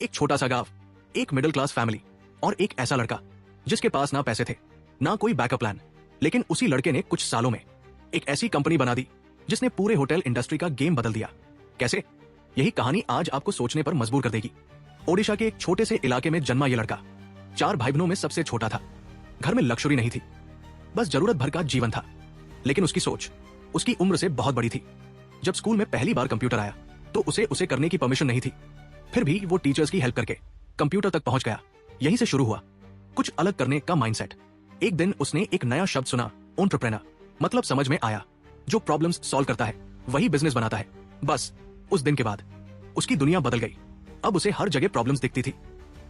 एक छोटा सा गांव, एक मिडिल क्लास फैमिली और एक ऐसा लड़का जिसके पास ना पैसे थे ना कोई बैकअप प्लान, लेकिन उसी लड़के ने कुछ सालों में एक ऐसी कंपनी बना दी जिसने पूरे होटल इंडस्ट्री का गेम बदल दिया। कैसे? यही कहानी आज आपको सोचने पर मजबूर कर देगी। ओडिशा के एक छोटे से इलाके में जन्मा यह लड़का 4 भाई बहनों में सबसे छोटा था। घर में लग्जरी नहीं थी, बस जरूरत भर का जीवन था। लेकिन उसकी सोच उसकी उम्र से बहुत बड़ी थी। जब स्कूल में पहली बार कंप्यूटर आया तो उसे करने की परमिशन नहीं थी, फिर भी वो टीचर्स की हेल्प करके कंप्यूटर तक पहुंच गया। यहीं से शुरू हुआ कुछ अलग करने का माइंडसेट। एक दिन उसने एक नया शब्द सुना, एंटरप्रेन्योर। मतलब समझ में आया, जो प्रॉब्लम्स सॉल्व करता है वही बिजनेस बनाता है। बस उस दिन के बाद उसकी दुनिया बदल गई। अब उसे हर जगह प्रॉब्लम्स दिखती थी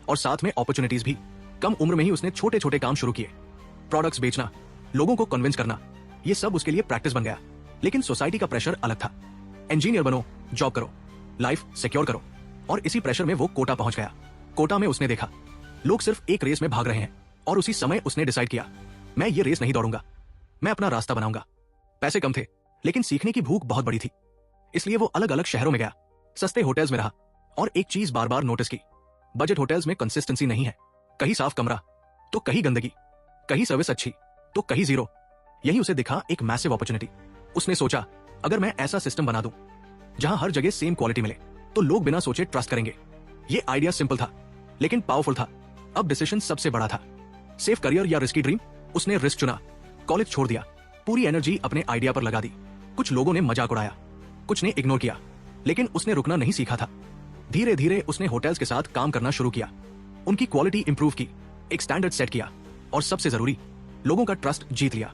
और साथ में अपॉर्चुनिटीज भी। कम उम्र में ही उसने छोटे छोटे काम शुरू किए, प्रोडक्ट्स बेचना, लोगों को कन्विंस करना। ये सब उसके लिए प्रैक्टिस बन गया। लेकिन सोसाइटी का प्रेशर अलग था। इंजीनियर बनो, जॉब करो, लाइफ सिक्योर करो। और इसी प्रेशर में वो कोटा पहुंच गया। कोटा में उसने देखा लोग सिर्फ एक रेस में भाग रहे हैं और उसी समय उसने डिसाइड किया, मैं ये रेस नहीं दौड़ूंगा, मैं अपना रास्ता बनाऊंगा। पैसे कम थे लेकिन सीखने की भूख बहुत बड़ी थी, इसलिए वो अलग अलग शहरों में गया, सस्ते होटल्स में रहा और एक चीज बार बार नोटिस की, बजट होटल्स में कंसिस्टेंसी नहीं है। कहीं साफ कमरा तो कहीं गंदगी, कहीं सर्विस अच्छी तो कहीं जीरो। यही उसे दिखा एक मैसिव अपॉर्चुनिटी। उसने सोचा, अगर मैं ऐसा सिस्टम बना दूं जहां हर जगह सेम क्वालिटी मिले तो लोग बिना सोचे ट्रस्ट करेंगे। ये आइडिया सिंपल था लेकिन पावरफुल था। अब डिसीजन सबसे बड़ा था, सेफ करियर या रिस्की ड्रीम। उसने रिस्क चुना, कॉलेज छोड़ दिया, पूरी एनर्जी अपने आइडिया पर लगा दी। कुछ लोगों ने मजाक उड़ाया, कुछ ने इग्नोर किया, लेकिन उसने रुकना नहीं सीखा था। धीरे धीरे उसने होटल्स के साथ काम करना शुरू किया, उनकी क्वालिटी इंप्रूव की, एक स्टैंडर्ड सेट किया और सबसे जरूरी, लोगों का ट्रस्ट जीत लिया।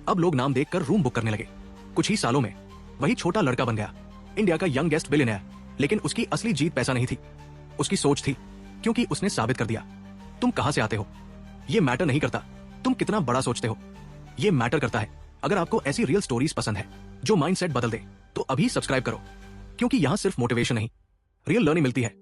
अब लोग नाम देखकर रूम बुक करने लगे। कुछ ही सालों में वही छोटा लड़का बन गया, इंडिया का यंगेस्ट बिलियनेयर। लेकिन उसकी असली जीत पैसा नहीं थी, उसकी सोच थी। क्योंकि उसने साबित कर दिया, तुम कहां से आते हो ये मैटर नहीं करता, तुम कितना बड़ा सोचते हो ये मैटर करता है। अगर आपको ऐसी रियल स्टोरीज पसंद है जो माइंडसेट बदल दे तो अभी सब्सक्राइब करो, क्योंकि यहां सिर्फ मोटिवेशन नहीं, रियल लर्निंग मिलती है।